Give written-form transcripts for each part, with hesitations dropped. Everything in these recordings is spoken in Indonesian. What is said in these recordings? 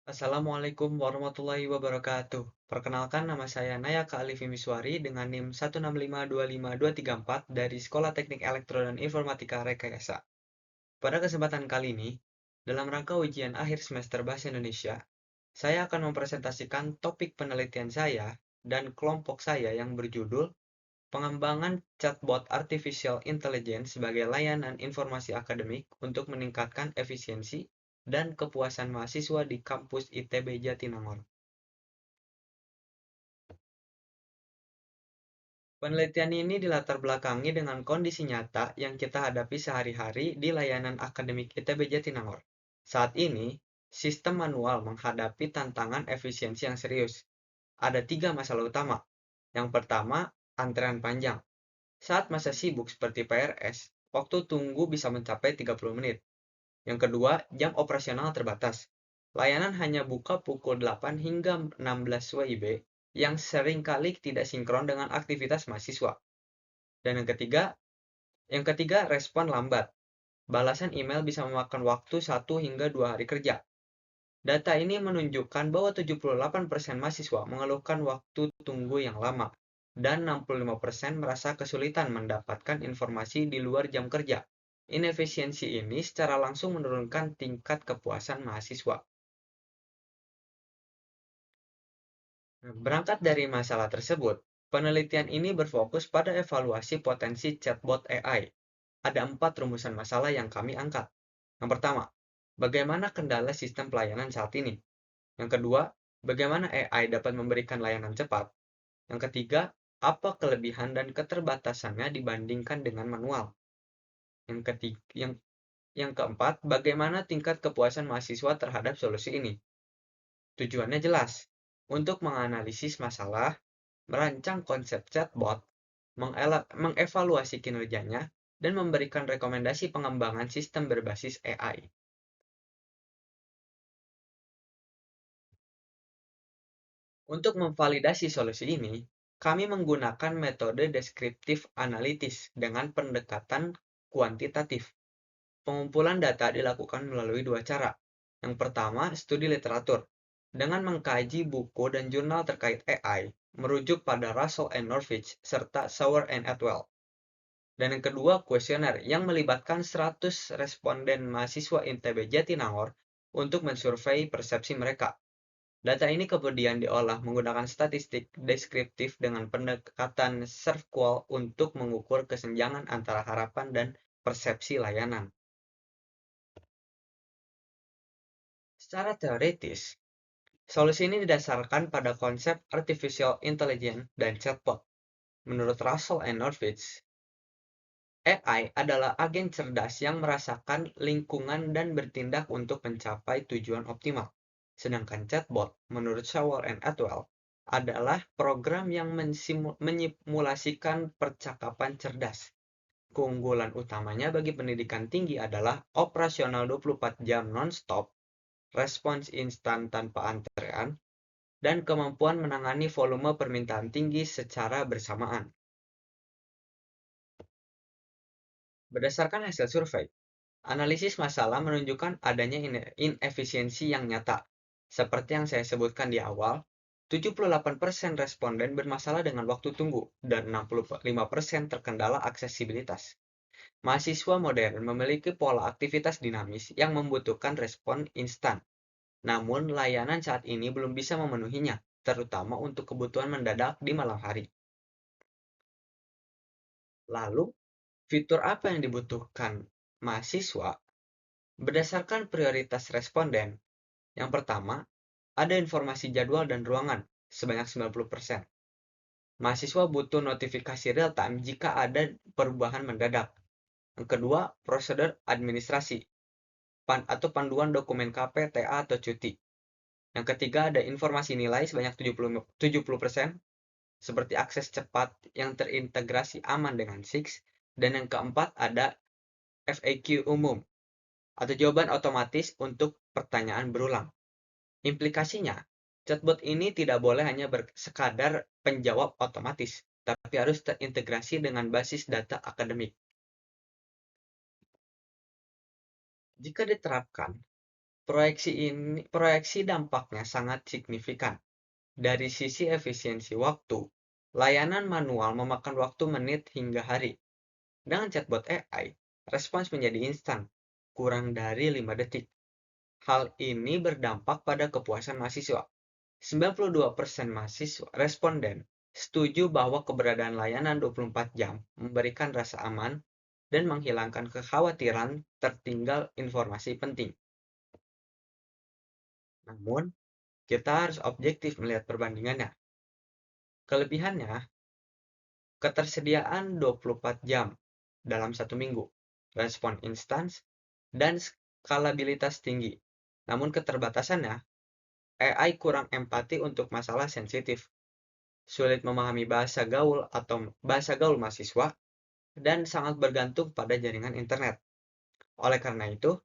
Assalamualaikum warahmatullahi wabarakatuh. Perkenalkan nama saya Nayaka Alifi Miswari dengan NIM 165252234 dari Sekolah Teknik Elektro dan Informatika Rekayasa. Pada kesempatan kali ini, dalam rangka ujian akhir semester Bahasa Indonesia, saya akan mempresentasikan topik penelitian saya dan kelompok saya yang berjudul Pengembangan Chatbot Artificial Intelligence sebagai layanan informasi akademik untuk meningkatkan efisiensi dan kepuasan mahasiswa di kampus ITB Jatinangor. Penelitian ini dilatar belakangi dengan kondisi nyata yang kita hadapi sehari-hari di layanan akademik ITB Jatinangor. Saat ini, sistem manual menghadapi tantangan efisiensi yang serius. Ada tiga masalah utama. Yang pertama, antrean panjang. Saat masa sibuk seperti PRS, waktu tunggu bisa mencapai 30 menit. Yang kedua, jam operasional terbatas. Layanan hanya buka pukul 8 hingga 16 WIB yang seringkali tidak sinkron dengan aktivitas mahasiswa. Dan yang ketiga respon lambat. Balasan email bisa memakan waktu 1 hingga 2 hari kerja. Data ini menunjukkan bahwa 78% mahasiswa mengeluhkan waktu tunggu yang lama dan 65% merasa kesulitan mendapatkan informasi di luar jam kerja. Inefisiensi ini secara langsung menurunkan tingkat kepuasan mahasiswa. Berangkat dari masalah tersebut, penelitian ini berfokus pada evaluasi potensi chatbot AI. Ada 4 rumusan masalah yang kami angkat. Yang pertama, bagaimana kendala sistem pelayanan saat ini? Yang kedua, bagaimana AI dapat memberikan layanan cepat? Yang ketiga, apa kelebihan dan keterbatasannya dibandingkan dengan manual? Yang keempat, bagaimana tingkat kepuasan mahasiswa terhadap solusi ini? Tujuannya jelas, untuk menganalisis masalah, merancang konsep chatbot, mengevaluasi kinerjanya, dan memberikan rekomendasi pengembangan sistem berbasis AI. Untuk memvalidasi solusi ini, kami menggunakan metode deskriptif analitis dengan pendekatan kuantitatif. Pengumpulan data dilakukan melalui dua cara. Yang pertama, studi literatur. Dengan mengkaji buku dan jurnal terkait AI, merujuk pada Russell and Norwich serta Sauer and Atwell. Dan yang kedua, kuesioner yang melibatkan 100 responden mahasiswa ITB Jatinangor untuk mensurvei persepsi mereka. Data ini kemudian diolah menggunakan statistik deskriptif dengan pendekatan SERVQUAL untuk mengukur kesenjangan antara harapan dan persepsi layanan. Secara teoritis, solusi ini didasarkan pada konsep artificial intelligence dan chatbot. Menurut Russell and Norwich, AI adalah agen cerdas yang merasakan lingkungan dan bertindak untuk mencapai tujuan optimal. Sedangkan chatbot, menurut Shawar and Atwell, adalah program yang menyimulasikan percakapan cerdas. Keunggulan utamanya bagi pendidikan tinggi adalah operasional 24 jam non-stop, respons instan tanpa antrean, dan kemampuan menangani volume permintaan tinggi secara bersamaan. Berdasarkan hasil survei, analisis masalah menunjukkan adanya inefisiensi yang nyata. Seperti yang saya sebutkan di awal, 78% responden bermasalah dengan waktu tunggu dan 65% terkendala aksesibilitas. Mahasiswa modern memiliki pola aktivitas dinamis yang membutuhkan respon instan. Namun, layanan saat ini belum bisa memenuhinya, terutama untuk kebutuhan mendadak di malam hari. Lalu, fitur apa yang dibutuhkan mahasiswa? Berdasarkan prioritas responden, yang pertama, ada informasi jadwal dan ruangan sebanyak 90%. Mahasiswa butuh notifikasi real-time jika ada perubahan mendadak. Yang kedua, prosedur administrasi atau panduan dokumen KP, TA, atau cuti. Yang ketiga, ada informasi nilai sebanyak 70%, seperti akses cepat yang terintegrasi aman dengan SIX. Dan yang keempat, ada FAQ umum, atau jawaban otomatis untuk pertanyaan berulang. Implikasinya, chatbot ini tidak boleh hanya sekadar penjawab otomatis, tapi harus terintegrasi dengan basis data akademik. Jika diterapkan, Proyeksi dampaknya sangat signifikan. Dari sisi efisiensi waktu, layanan manual memakan waktu menit hingga hari. Dengan chatbot AI, respons menjadi instan, kurang dari 5 detik. Hal ini berdampak pada kepuasan mahasiswa. 92% mahasiswa responden setuju bahwa keberadaan layanan 24 jam memberikan rasa aman dan menghilangkan kekhawatiran tertinggal informasi penting. Namun, kita harus objektif melihat perbandingannya. Kelebihannya, ketersediaan 24 jam dalam satu minggu, respon instan, dan skalabilitas tinggi. Namun keterbatasannya, AI kurang empati untuk masalah sensitif, sulit memahami bahasa gaul mahasiswa, dan sangat bergantung pada jaringan internet. Oleh karena itu,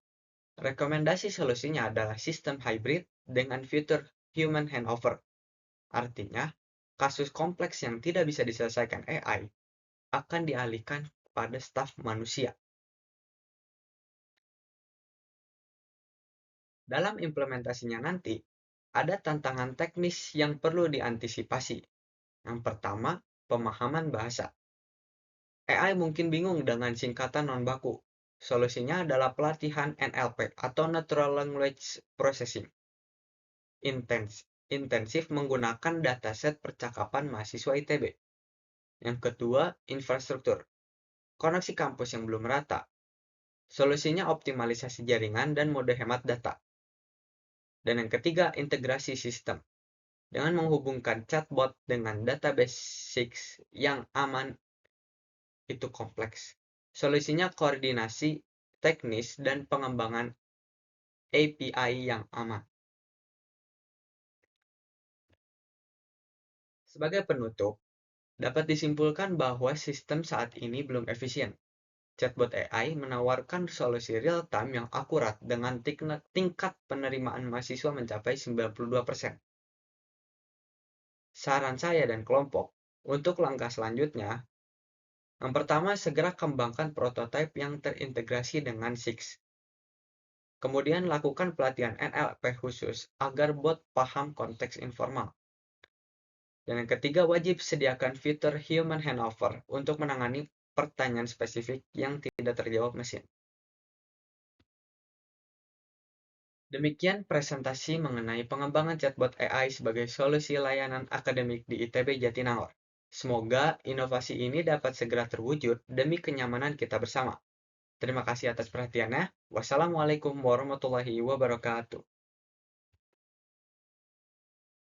rekomendasi solusinya adalah sistem hybrid dengan fitur human handover. Artinya, kasus kompleks yang tidak bisa diselesaikan AI akan dialihkan pada staf manusia. Dalam implementasinya nanti, ada tantangan teknis yang perlu diantisipasi. Yang pertama, pemahaman bahasa. AI mungkin bingung dengan singkatan non-baku. Solusinya adalah pelatihan NLP atau Natural Language Processing. Intensif menggunakan dataset percakapan mahasiswa ITB. Yang kedua, infrastruktur. Koneksi kampus yang belum merata. Solusinya optimalisasi jaringan dan mode hemat data. Dan yang ketiga, integrasi sistem. Dengan menghubungkan chatbot dengan database yang aman itu kompleks. Solusinya koordinasi teknis dan pengembangan API yang aman. Sebagai penutup, dapat disimpulkan bahwa sistem saat ini belum efisien. Chatbot AI menawarkan solusi real-time yang akurat dengan tingkat penerimaan mahasiswa mencapai 92%. Saran saya dan kelompok, untuk langkah selanjutnya, yang pertama segera kembangkan prototipe yang terintegrasi dengan SIX. Kemudian lakukan pelatihan NLP khusus agar bot paham konteks informal. Dan yang ketiga, wajib sediakan fitur human handover untuk menangani pertanyaan spesifik yang tidak terjawab mesin. Demikian presentasi mengenai pengembangan chatbot AI sebagai solusi layanan akademik di ITB Jatinangor. Semoga inovasi ini dapat segera terwujud demi kenyamanan kita bersama. Terima kasih atas perhatiannya. Wassalamualaikum warahmatullahi wabarakatuh.